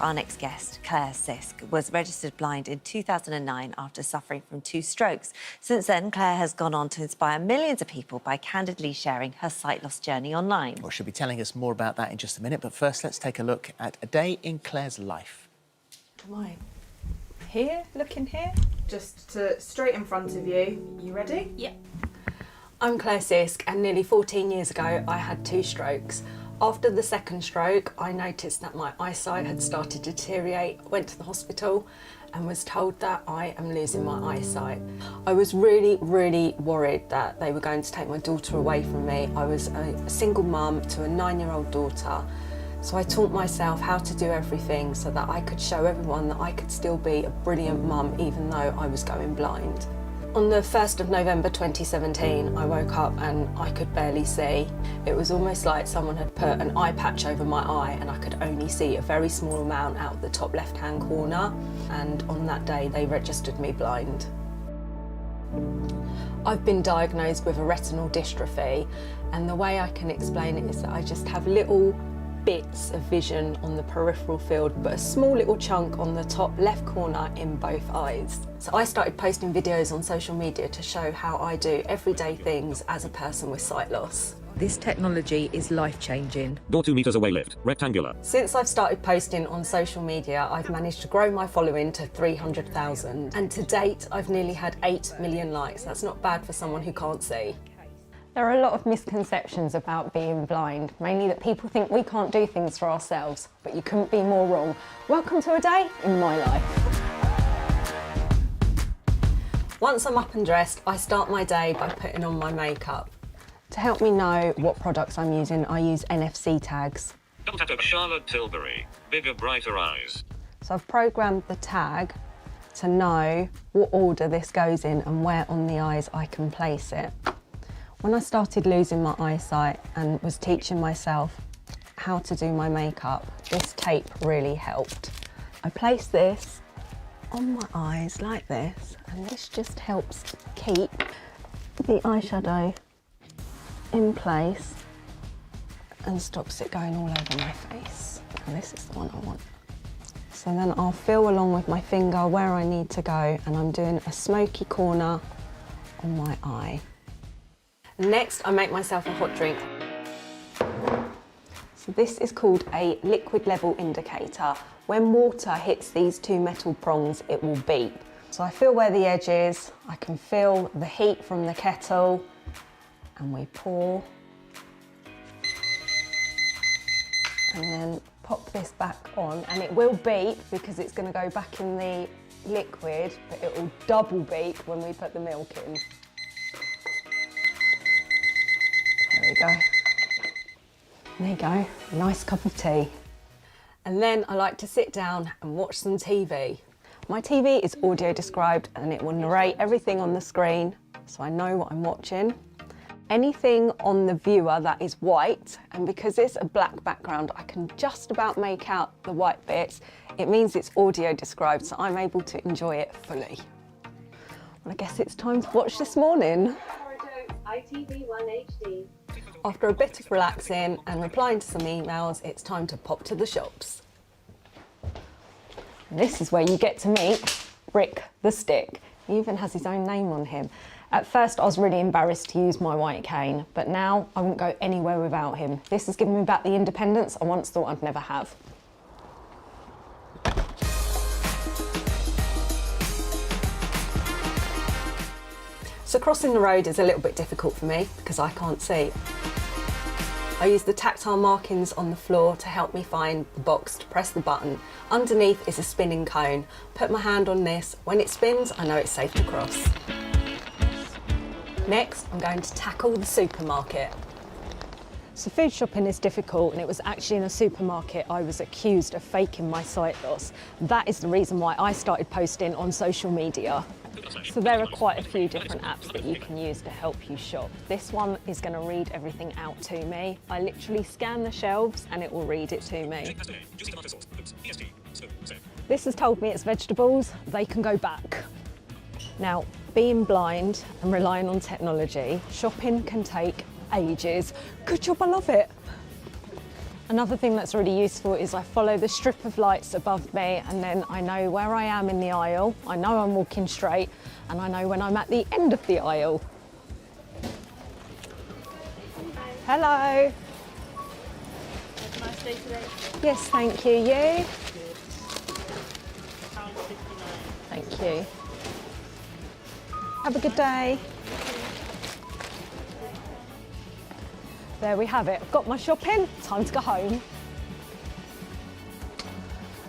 our next guest, Claire Sisk, was registered blind in 2009 after suffering from 2 strokes. Since then, Claire has gone on to inspire millions of people by candidly sharing her sight loss journey online. Well, she'll be telling us more about that in just a minute, but first let's take a look at a day in Claire's life. Am I here, looking here? Just to straight in front of you. You ready? Yep. I'm Claire Sisk, and nearly 14 years ago I had 2 strokes. After the second stroke, I noticed that my eyesight had started to deteriorate. I went to the hospital and was told that I am losing my eyesight. I was really worried that they were going to take my daughter away from me. I was a single mum to a 9-year-old daughter. So I taught myself how to do everything so that I could show everyone that I could still be a brilliant mum even though I was going blind. On the 1st of November 2017, I woke up and I could barely see. It was almost like someone had put an eye patch over my eye and I could only see a very small amount out of the top left-hand corner. And on that day, they registered me blind. I've been diagnosed with a retinal dystrophy, and the way I can explain it is that I just have little bits of vision on the peripheral field, but a small little chunk on the top left corner in both eyes. So I started posting videos on social media to show how I do everyday things as a person with sight loss. This technology is life-changing. Door 2 meters away lift, rectangular. Since I've started posting on social media, I've managed to grow my following to 300,000. And to date, I've nearly had 8 million likes. That's not bad for someone who can't see. There are a lot of misconceptions about being blind, mainly that people think we can't do things for ourselves, but you couldn't be more wrong. Welcome to a day in my life. Once I'm up and dressed, I start my day by putting on my makeup. To help me know what products I'm using, I use NFC tags. Double tap Charlotte Tilbury, bigger, brighter eyes. So I've programmed the tag to know what order this goes in and where on the eyes I can place it. When I started losing my eyesight and was teaching myself how to do my makeup, this tape really helped. I place this on my eyes like this, and this just helps keep the eyeshadow in place and stops it going all over my face. And this is the one I want. So then I'll feel along with my finger where I need to go, and I'm doing a smoky corner on my eye. Next, I make myself a hot drink. So this is called a liquid level indicator. When water hits these 2 metal prongs, it will beep. So I feel where the edge is, I can feel the heat from the kettle, and we pour. And then pop this back on, and it will beep because it's going to go back in the liquid, but it will double beep when we put the milk in. There we go. There you go, nice cup of tea. And then I like to sit down and watch some TV. My TV is audio described and it will narrate everything on the screen, so I know what I'm watching. Anything on the viewer that is white, and because it's a black background, I can just about make out the white bits. It means it's audio described, so I'm able to enjoy it fully. Well, I guess it's time to watch This Morning. ITV1 HD. After a bit of relaxing and replying to some emails, it's time to pop to the shops. This is where you get to meet Rick the Stick. He even has his own name on him. At first I was really embarrassed to use my white cane, but now I won't go anywhere without him. This has given me back the independence I once thought I'd never have. So crossing the road is a little bit difficult for me because I can't see. I use the tactile markings on the floor to help me find the box to press the button. Underneath is a spinning cone. Put my hand on this. When it spins, I know it's safe to cross. Next, I'm going to tackle the supermarket. So food shopping is difficult, and it was actually in a supermarket I was accused of faking my sight loss. That is the reason why I started posting on social media. So there are quite a few different apps that you can use to help you shop. This one is going to read everything out to me. I literally scan the shelves and it will read it to me. This has told me it's vegetables, they can go back. Now, being blind and relying on technology, shopping can take ages. Good job, I love it. Another thing that's really useful is I follow the strip of lights above me, and then I know where I am in the aisle. I know I'm walking straight, and I know when I'm at the end of the aisle. Hello. Have a nice day today. Yes, thank you. You? Thank you. Have a good day. There we have it. I've got my shopping. Time to go home.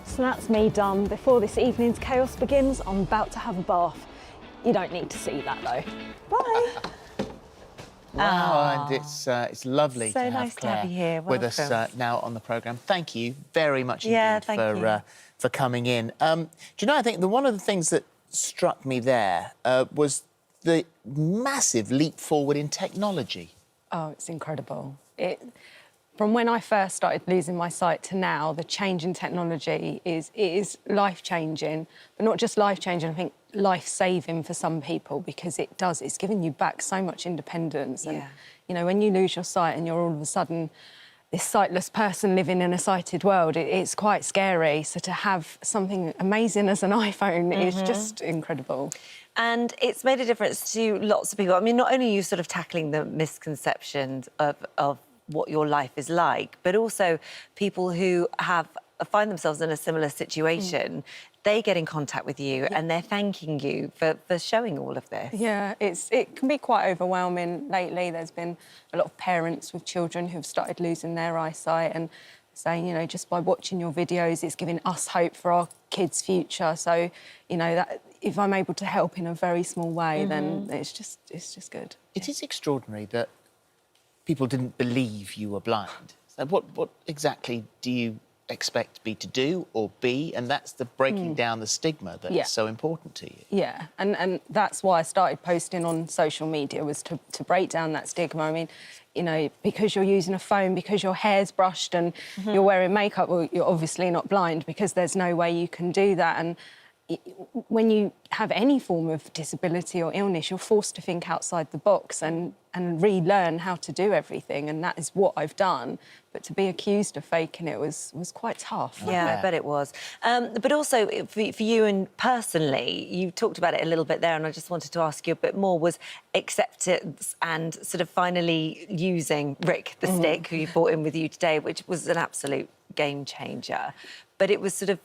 So that's me done. Before this evening's chaos begins, I'm about to have a bath. You don't need to see that though. Bye. Wow, and it's lovely So to have nice to Claire have you here. with us Welcome. now on the programme. Thank you very much Yeah, indeed thank you. for coming in. Do you know, I think one of the things that struck me there was the massive leap forward in technology. Oh, it's incredible. From when I first started losing my sight to now, the change in technology is life-changing, but not just life-changing, I think life-saving for some people, because it's giving you back so much independence. And, Yeah. you know, when you lose your sight and you're all of a sudden this sightless person living in a sighted world, it's quite scary. So to have something amazing as an iPhone is just incredible. And it's made a difference to lots of people. I mean, not only are you sort of tackling the misconceptions of what your life is like, but also people who find themselves in a similar situation, they get in contact with you and they're thanking you for showing all of this. Yeah, it can be quite overwhelming lately. There's been a lot of parents with children who've started losing their eyesight and saying, you know, just by watching your videos, it's giving us hope for our kids' future. So, you know, that if I'm able to help in a very small way, then it's just good. It is extraordinary that people didn't believe you were blind. So what exactly do you expect me to do or be? And that's the breaking down the stigma that is so important to you. Yeah, and that's why I started posting on social media, was to break down that stigma. I mean, you know, because you're using a phone, because your hair's brushed and you're wearing makeup, well, you're obviously not blind, because there's no way you can do that. And when you have any form of disability or illness, you're forced to think outside the box and relearn how to do everything, and that is what I've done. But to be accused of faking it was quite tough. Yeah, I bet it was. But also, for you and personally, you talked about it a little bit there, and I just wanted to ask you a bit more, was acceptance and sort of finally using Rick the stick, who you brought in with you today, which was an absolute game changer. But it was sort of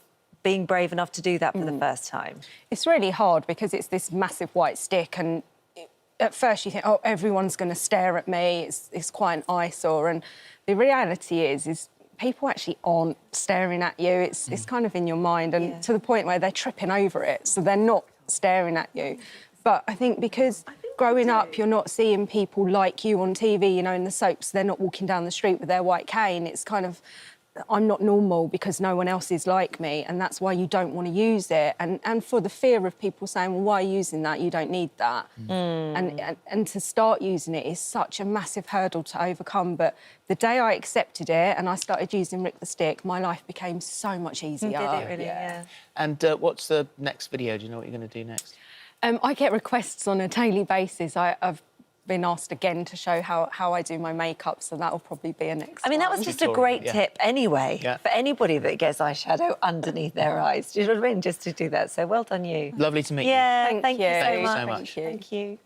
being brave enough to do that for the first time. It's really hard because it's this massive white stick, and at first you think, oh, everyone's going to stare at me, it's quite an eyesore. And the reality is people actually aren't staring at you. It's kind of in your mind, and to the point where they're tripping over it, so they're not staring at you. But I think because growing up, you're not seeing people like you on TV, you know, in the soaps, they're not walking down the street with their white cane. It's kind of, I'm not normal because no one else is like me, and that's why you don't want to use it. And for the fear of people saying, well, why are you using that? You don't need that. And to start using it is such a massive hurdle to overcome. But the day I accepted it and I started using Rick the Stick, my life became so much easier. Did it really? Yeah. And what's the next video? Do you know what you're going to do next? I get requests on a daily basis. I've been asked again to show how I do my makeup, so that'll probably be a next I mean, that one. was just a great tip anyway for anybody that gets eyeshadow underneath their eyes. Do you know what I mean? Just to do that. So well done you. Lovely to meet you. Yeah, Thank thank you you. so Thank you much. so much. Thank you. Thank you.